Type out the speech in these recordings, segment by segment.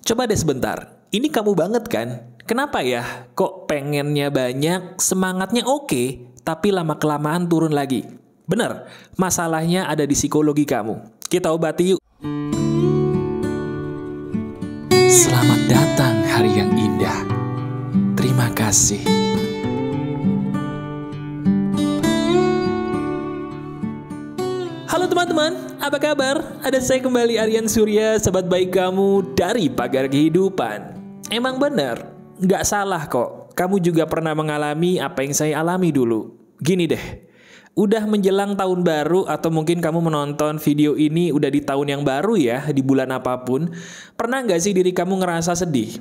Coba deh sebentar, ini kamu banget kan? Kenapa ya? Kok pengennya banyak, semangatnya oke, tapi lama-kelamaan turun lagi? Bener, masalahnya ada di psikologi kamu. Kita obati yuk. Selamat datang hari yang indah. Terima kasih. Halo teman-teman, apa kabar? Ada saya kembali, Aryan Surya, sahabat baik kamu dari Pagar Kehidupan. Emang benar, nggak salah kok. Kamu juga pernah mengalami apa yang saya alami dulu. Gini deh, udah menjelang tahun baru atau mungkin kamu menonton video ini udah di tahun yang baru ya, di bulan apapun. Pernah nggak sih diri kamu ngerasa sedih?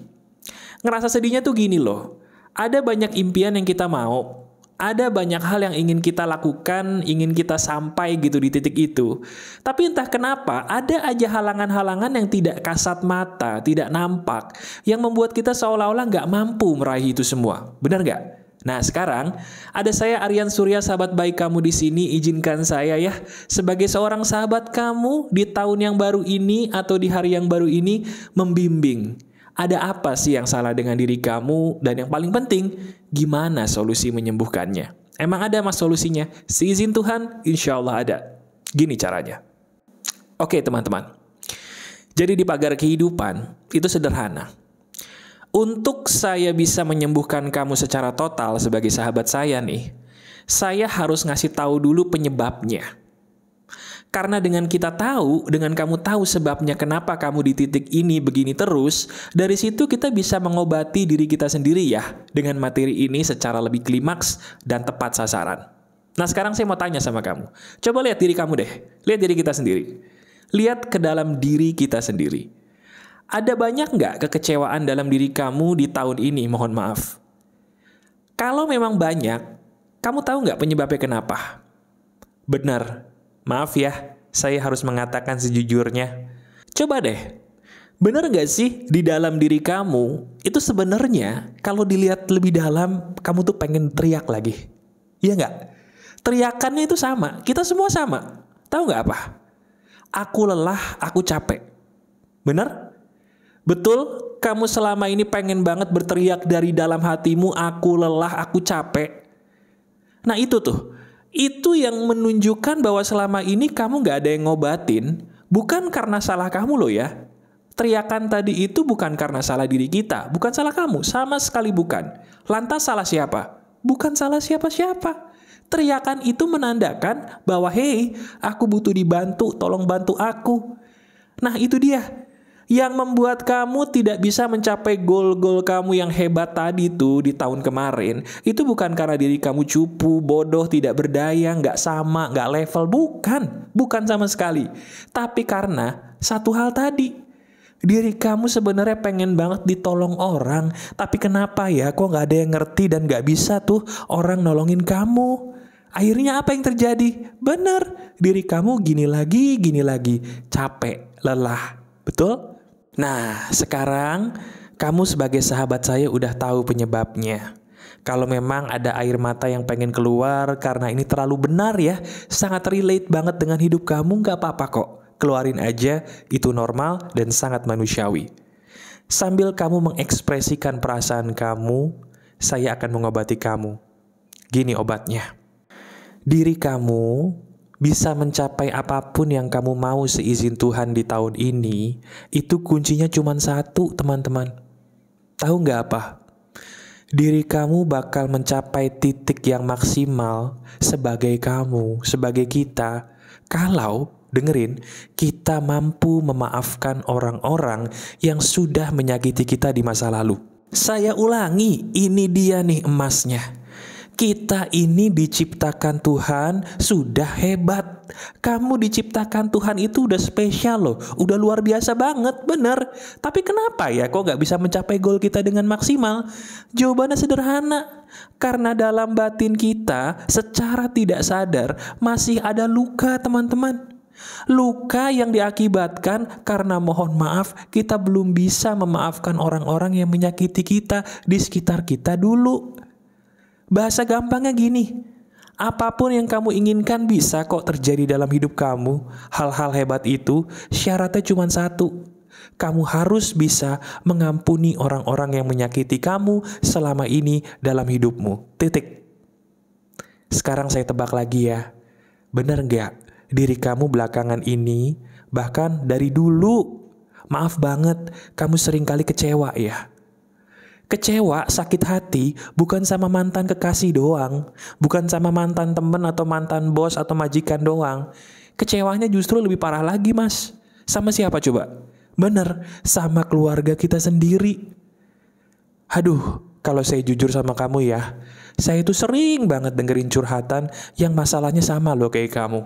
Ngerasa sedihnya tuh gini loh, ada banyak impian yang kita mau. Ada banyak hal yang ingin kita lakukan, ingin kita sampai gitu di titik itu. Tapi entah kenapa, ada aja halangan-halangan yang tidak kasat mata, tidak nampak, yang membuat kita seolah-olah nggak mampu meraih itu semua. Benar nggak? Nah sekarang, ada saya Aryan Surya, sahabat baik kamu di sini. Izinkan saya ya, sebagai seorang sahabat kamu di tahun yang baru ini atau di hari yang baru ini, membimbing. Ada apa sih yang salah dengan diri kamu? Dan yang paling penting, gimana solusi menyembuhkannya? Emang ada mas solusinya? Seizin Tuhan, insya Allah ada. Gini caranya. Oke teman-teman. Jadi di Pagar Kehidupan, itu sederhana. Untuk saya bisa menyembuhkan kamu secara total sebagai sahabat saya nih, saya harus ngasih tahu dulu penyebabnya. Karena dengan kita tahu, dengan kamu tahu sebabnya kenapa kamu di titik ini begini terus, dari situ kita bisa mengobati diri kita sendiri ya, dengan materi ini secara lebih klimaks dan tepat sasaran. Nah sekarang saya mau tanya sama kamu, coba lihat diri kamu deh, lihat diri kita sendiri. Lihat ke dalam diri kita sendiri. Ada banyak nggak kekecewaan dalam diri kamu di tahun ini, mohon maaf? Kalau memang banyak, kamu tahu nggak penyebabnya kenapa? Benar. Maaf ya, saya harus mengatakan sejujurnya. Coba deh, benar nggak sih di dalam diri kamu, itu sebenarnya kalau dilihat lebih dalam, kamu tuh pengen teriak lagi. Iya nggak? Teriakannya itu sama, kita semua sama. Tahu nggak apa? Aku lelah, aku capek. Benar? Betul, kamu selama ini pengen banget berteriak dari dalam hatimu, aku lelah, aku capek. Nah itu tuh. Itu yang menunjukkan bahwa selama ini kamu gak ada yang ngobatin, bukan karena salah kamu loh ya. Teriakan tadi itu bukan karena salah diri kita, bukan salah kamu, sama sekali bukan. Lantas salah siapa? Bukan salah siapa-siapa. Teriakan itu menandakan bahwa hey, aku butuh dibantu, tolong bantu aku. Nah itu dia. Yang membuat kamu tidak bisa mencapai goal-goal kamu yang hebat tadi tuh di tahun kemarin, itu bukan karena diri kamu cupu, bodoh, tidak berdaya, nggak sama, nggak level. Bukan sama sekali. Tapi karena satu hal tadi, diri kamu sebenarnya pengen banget ditolong orang, tapi kenapa ya kok nggak ada yang ngerti dan nggak bisa tuh orang nolongin kamu. Akhirnya apa yang terjadi? Bener, diri kamu gini lagi, capek, lelah. Betul? Nah, sekarang kamu sebagai sahabat saya udah tahu penyebabnya. Kalau memang ada air mata yang pengen keluar karena ini terlalu benar ya, sangat relate banget dengan hidup kamu, gak apa-apa kok. Keluarin aja, itu normal dan sangat manusiawi. Sambil kamu mengekspresikan perasaan kamu, saya akan mengobati kamu. Gini obatnya. Diri kamu bisa mencapai apapun yang kamu mau seizin Tuhan di tahun ini, itu kuncinya cuma satu, teman-teman. Tahu nggak apa? Diri kamu bakal mencapai titik yang maksimal sebagai kamu, sebagai kita, kalau, dengerin, kita mampu memaafkan orang-orang yang sudah menyakiti kita di masa lalu. Saya ulangi, ini dia nih emasnya. Kita ini diciptakan Tuhan sudah hebat. Kamu diciptakan Tuhan itu udah spesial loh. Udah luar biasa banget, bener. Tapi kenapa ya kok gak bisa mencapai goal kita dengan maksimal? Jawabannya sederhana. Karena dalam batin kita secara tidak sadar masih ada luka, teman-teman. Luka yang diakibatkan karena mohon maaf kita belum bisa memaafkan orang-orang yang menyakiti kita di sekitar kita dulu. Bahasa gampangnya gini, apapun yang kamu inginkan bisa kok terjadi dalam hidup kamu. Hal-hal hebat itu syaratnya cuma satu. Kamu harus bisa mengampuni orang-orang yang menyakiti kamu selama ini dalam hidupmu. Titik. Sekarang saya tebak lagi ya. Benar nggak diri kamu belakangan ini, bahkan dari dulu, maaf banget, kamu seringkali kecewa ya? Kecewa, sakit hati, bukan sama mantan kekasih doang, bukan sama mantan temen atau mantan bos atau majikan doang. Kecewanya justru lebih parah lagi, Mas. Sama siapa coba? Bener, sama keluarga kita sendiri. Aduh, kalau saya jujur sama kamu ya, saya itu sering banget dengerin curhatan yang masalahnya sama loh kayak kamu.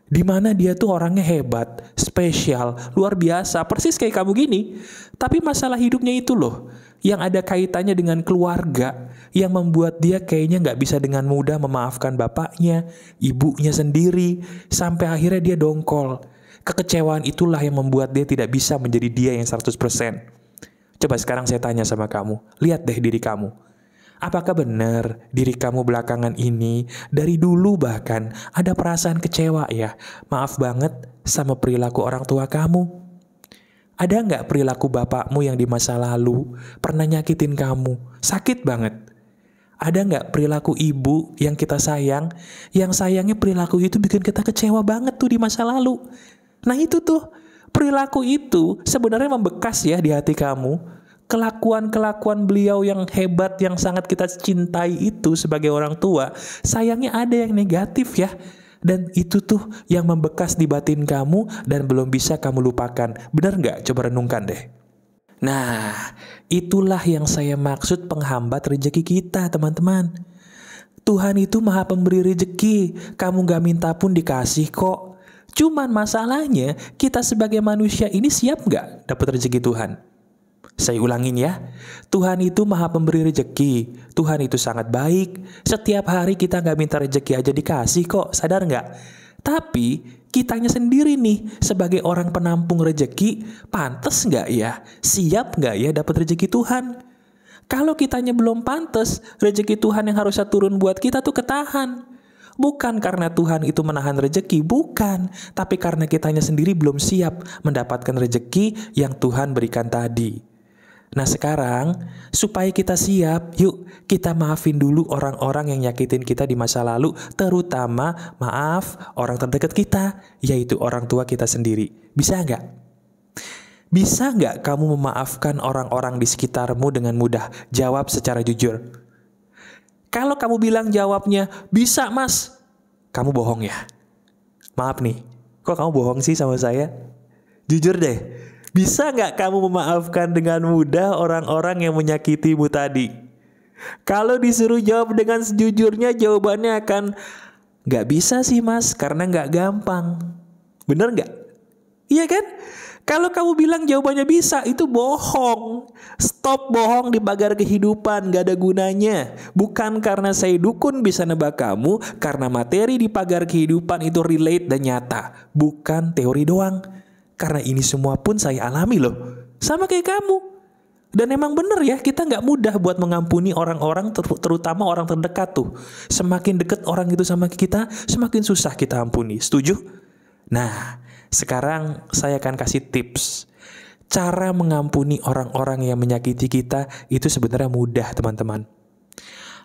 Dimana dia tuh orangnya hebat, spesial, luar biasa, persis kayak kamu gini. Tapi masalah hidupnya itu loh, yang ada kaitannya dengan keluarga, yang membuat dia kayaknya gak bisa dengan mudah memaafkan bapaknya, ibunya sendiri, sampai akhirnya dia dongkol. Kekecewaan itulah yang membuat dia tidak bisa menjadi dia yang 100%. Coba sekarang saya tanya sama kamu, lihat deh diri kamu. Apakah benar diri kamu belakangan ini, dari dulu bahkan, ada perasaan kecewa ya? Maaf banget sama perilaku orang tua kamu. Ada nggak perilaku bapakmu yang di masa lalu pernah nyakitin kamu? Sakit banget. Ada nggak perilaku ibu yang kita sayang, yang sayangnya perilaku itu bikin kita kecewa banget tuh di masa lalu? Nah itu tuh, perilaku itu sebenarnya membekas ya di hati kamu. Kelakuan-kelakuan beliau yang hebat, yang sangat kita cintai itu sebagai orang tua, sayangnya ada yang negatif ya. Dan itu tuh yang membekas di batin kamu dan belum bisa kamu lupakan. Benar nggak? Coba renungkan deh. Nah, itulah yang saya maksud penghambat rezeki kita, teman-teman. Tuhan itu maha pemberi rezeki. Kamu gak minta pun dikasih kok. Cuman masalahnya, kita sebagai manusia ini siap nggak dapat rezeki Tuhan? Saya ulangin ya, Tuhan itu maha pemberi rezeki. Tuhan itu sangat baik. Setiap hari kita gak minta rezeki aja dikasih kok, sadar gak? Tapi kitanya sendiri nih, sebagai orang penampung rezeki, pantas gak ya? Siap gak ya dapat rezeki Tuhan? Kalau kitanya belum pantas, rezeki Tuhan yang harusnya turun buat kita tuh ketahan. Bukan karena Tuhan itu menahan rezeki, bukan. Tapi karena kitanya sendiri belum siap mendapatkan rezeki yang Tuhan berikan tadi. Nah sekarang, supaya kita siap, yuk kita maafin dulu orang-orang yang nyakitin kita di masa lalu, terutama maaf orang terdekat kita, yaitu orang tua kita sendiri. Bisa nggak? Bisa nggak kamu memaafkan orang-orang di sekitarmu dengan mudah? Jawab secara jujur. Kalau kamu bilang jawabnya, bisa mas, kamu bohong ya? Maaf nih, kok kamu bohong sih sama saya? Jujur deh. Bisa nggak kamu memaafkan dengan mudah orang-orang yang menyakitimu tadi? Kalau disuruh jawab dengan sejujurnya, jawabannya akan nggak bisa sih mas, karena nggak gampang. Bener nggak? Iya kan? Kalau kamu bilang jawabannya bisa, itu bohong. Stop bohong di pagar kehidupan, gak ada gunanya. Bukan karena saya dukun bisa nebak kamu, karena materi di pagar kehidupan itu relate dan nyata. Bukan teori doang. Karena ini semua pun saya alami loh. Sama kayak kamu. Dan emang bener ya, kita gak mudah buat mengampuni orang-orang, terutama orang terdekat tuh. Semakin dekat orang itu sama kita, semakin susah kita ampuni. Setuju? Nah, sekarang saya akan kasih tips. Cara mengampuni orang-orang yang menyakiti kita itu sebenarnya mudah, teman-teman.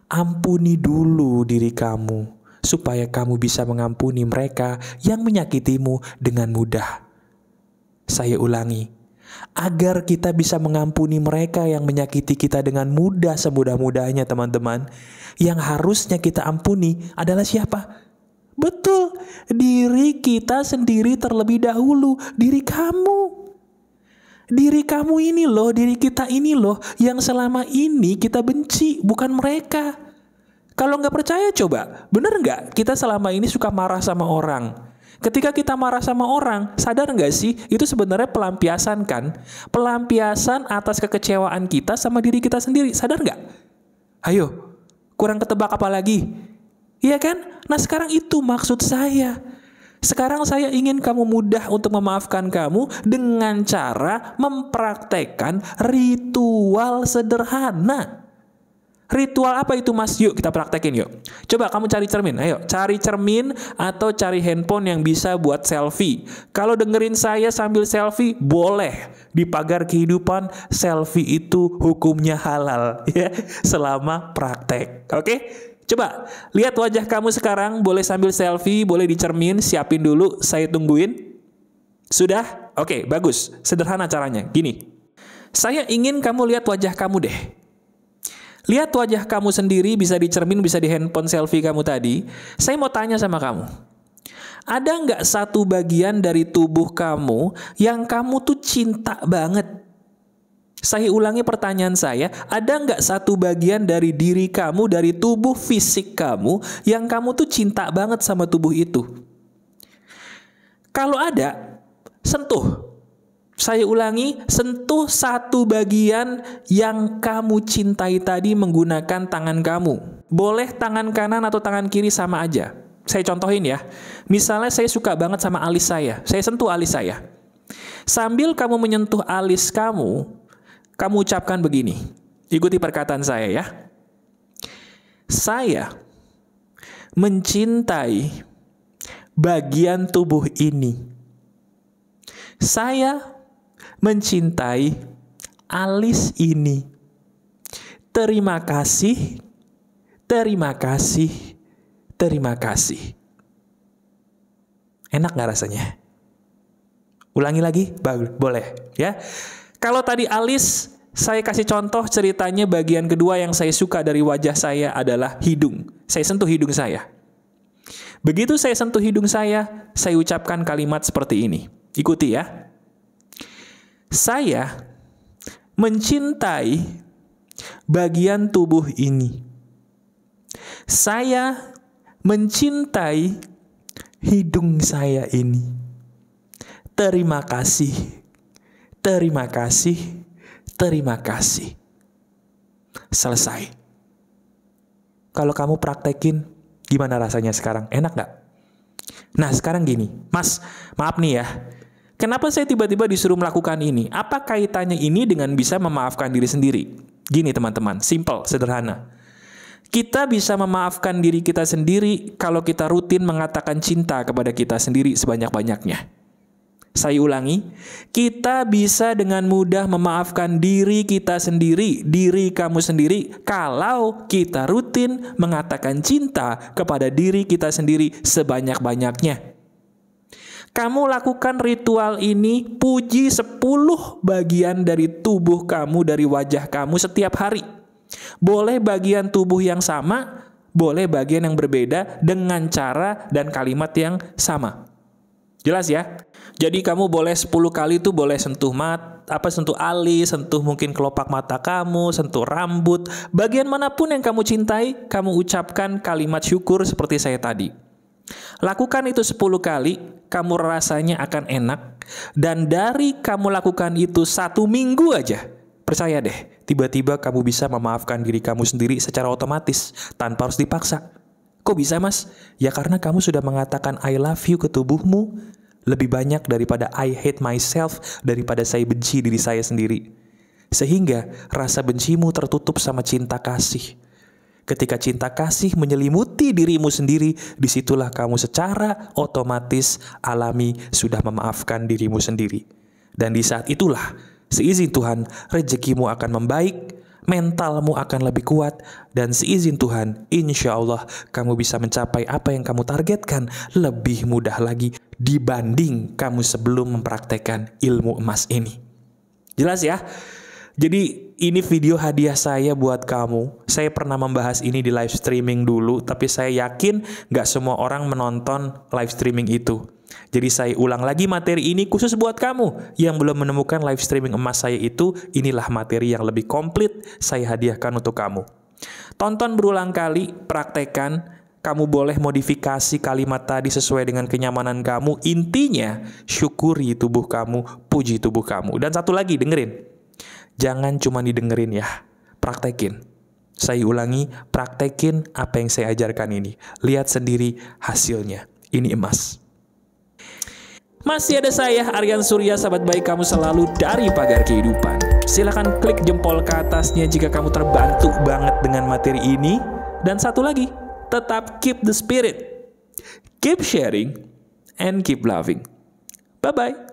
Ampuni dulu diri kamu, supaya kamu bisa mengampuni mereka yang menyakitimu dengan mudah. Saya ulangi, agar kita bisa mengampuni mereka yang menyakiti kita dengan mudah, semudah-mudahnya teman-teman, yang harusnya kita ampuni adalah siapa? Betul, diri kita sendiri terlebih dahulu, diri kamu. Diri kamu ini loh, diri kita ini loh, yang selama ini kita benci, bukan mereka. Kalau nggak percaya coba, bener nggak kita selama ini suka marah sama orang? Ketika kita marah sama orang, sadar nggak sih itu sebenarnya pelampiasan kan? Pelampiasan atas kekecewaan kita sama diri kita sendiri, sadar nggak? Ayo, kurang ketebak apa lagi? Iya kan? Nah sekarang itu maksud saya. Sekarang saya ingin kamu mudah untuk memaafkan kamu dengan cara mempraktekkan ritual sederhana. Ritual apa itu Mas? Yuk kita praktekin yuk. Coba kamu cari cermin. Ayo cari cermin atau cari handphone yang bisa buat selfie. Kalau dengerin saya sambil selfie boleh. Di Pagar Kehidupan selfie itu hukumnya halal ya, selama praktek. Oke? Coba lihat wajah kamu sekarang, boleh sambil selfie, boleh di cermin, siapin dulu, saya tungguin. Sudah? Oke, bagus. Sederhana caranya. Gini. Saya ingin kamu lihat wajah kamu deh. Lihat wajah kamu sendiri, bisa di cermin, bisa di handphone selfie kamu tadi. Saya mau tanya sama kamu. Ada nggak satu bagian dari tubuh kamu yang kamu tuh cinta banget? Saya ulangi pertanyaan saya, ada nggak satu bagian dari diri kamu, dari tubuh fisik kamu, yang kamu tuh cinta banget sama tubuh itu? Kalau ada, sentuh. Saya ulangi, sentuh satu bagian yang kamu cintai tadi menggunakan tangan kamu. Boleh tangan kanan atau tangan kiri sama aja. Saya contohin ya. Misalnya saya suka banget sama alis saya sentuh alis saya. Sambil kamu menyentuh alis kamu ucapkan begini. Ikuti perkataan saya ya. Saya mencintai bagian tubuh ini. Saya mencintai alis ini. Terima kasih, terima kasih, terima kasih. Enak gak rasanya? Ulangi lagi? Boleh ya. Kalau tadi alis, saya kasih contoh ceritanya bagian kedua yang saya suka dari wajah saya adalah hidung. Saya sentuh hidung saya. Begitu saya sentuh hidung saya ucapkan kalimat seperti ini. Ikuti ya. Saya mencintai bagian tubuh ini. Saya mencintai hidung saya ini. Terima kasih. Terima kasih. Terima kasih. Selesai. Kalau kamu praktekin, gimana rasanya sekarang? Enak gak? Nah sekarang gini, Mas, maaf nih ya. Kenapa saya tiba-tiba disuruh melakukan ini? Apa kaitannya ini dengan bisa memaafkan diri sendiri? Gini teman-teman, simple, sederhana. Kita bisa memaafkan diri kita sendiri kalau kita rutin mengatakan cinta kepada kita sendiri sebanyak-banyaknya. Saya ulangi, kita bisa dengan mudah memaafkan diri kita sendiri, diri kamu sendiri, kalau kita rutin mengatakan cinta kepada diri kita sendiri sebanyak-banyaknya. Kamu lakukan ritual ini, puji 10 bagian dari tubuh kamu, dari wajah kamu setiap hari. Boleh bagian tubuh yang sama, boleh bagian yang berbeda dengan cara dan kalimat yang sama. Jelas ya? Jadi kamu boleh 10 kali itu boleh sentuh sentuh alis, sentuh mungkin kelopak mata kamu, sentuh rambut, bagian manapun yang kamu cintai, kamu ucapkan kalimat syukur seperti saya tadi. Lakukan itu 10 kali, kamu rasanya akan enak. Dan dari kamu lakukan itu 1 minggu aja, percaya deh, tiba-tiba kamu bisa memaafkan diri kamu sendiri secara otomatis, tanpa harus dipaksa. Kok bisa Mas? Ya karena kamu sudah mengatakan I love you ke tubuhmu, lebih banyak daripada I hate myself, daripada saya benci diri saya sendiri. Sehingga rasa bencimu tertutup sama cinta kasih. Ketika cinta kasih menyelimuti dirimu sendiri, disitulah kamu secara otomatis alami sudah memaafkan dirimu sendiri. Dan di saat itulah, seizin Tuhan, rezekimu akan membaik, mentalmu akan lebih kuat, dan seizin Tuhan, insya Allah kamu bisa mencapai apa yang kamu targetkan lebih mudah lagi dibanding kamu sebelum mempraktekkan ilmu emas ini. Jelas ya? Jadi ini video hadiah saya buat kamu. Saya pernah membahas ini di live streaming dulu, tapi saya yakin gak semua orang menonton live streaming itu. Jadi saya ulang lagi materi ini khusus buat kamu yang belum menemukan live streaming emas saya itu. Inilah materi yang lebih komplit saya hadiahkan untuk kamu. Tonton berulang kali, praktekkan. Kamu boleh modifikasi kalimat tadi sesuai dengan kenyamanan kamu. Intinya, syukuri tubuh kamu, puji tubuh kamu. Dan satu lagi, dengerin. Jangan cuma didengerin ya, praktekin. Saya ulangi, praktekin apa yang saya ajarkan ini. Lihat sendiri hasilnya. Ini emas. Masih ada saya, Aryan Surya, sahabat baik kamu selalu dari Pagar Kehidupan. Silahkan klik jempol ke atasnya jika kamu terbantu banget dengan materi ini. Dan satu lagi, tetap keep the spirit, keep sharing, and keep loving. Bye-bye.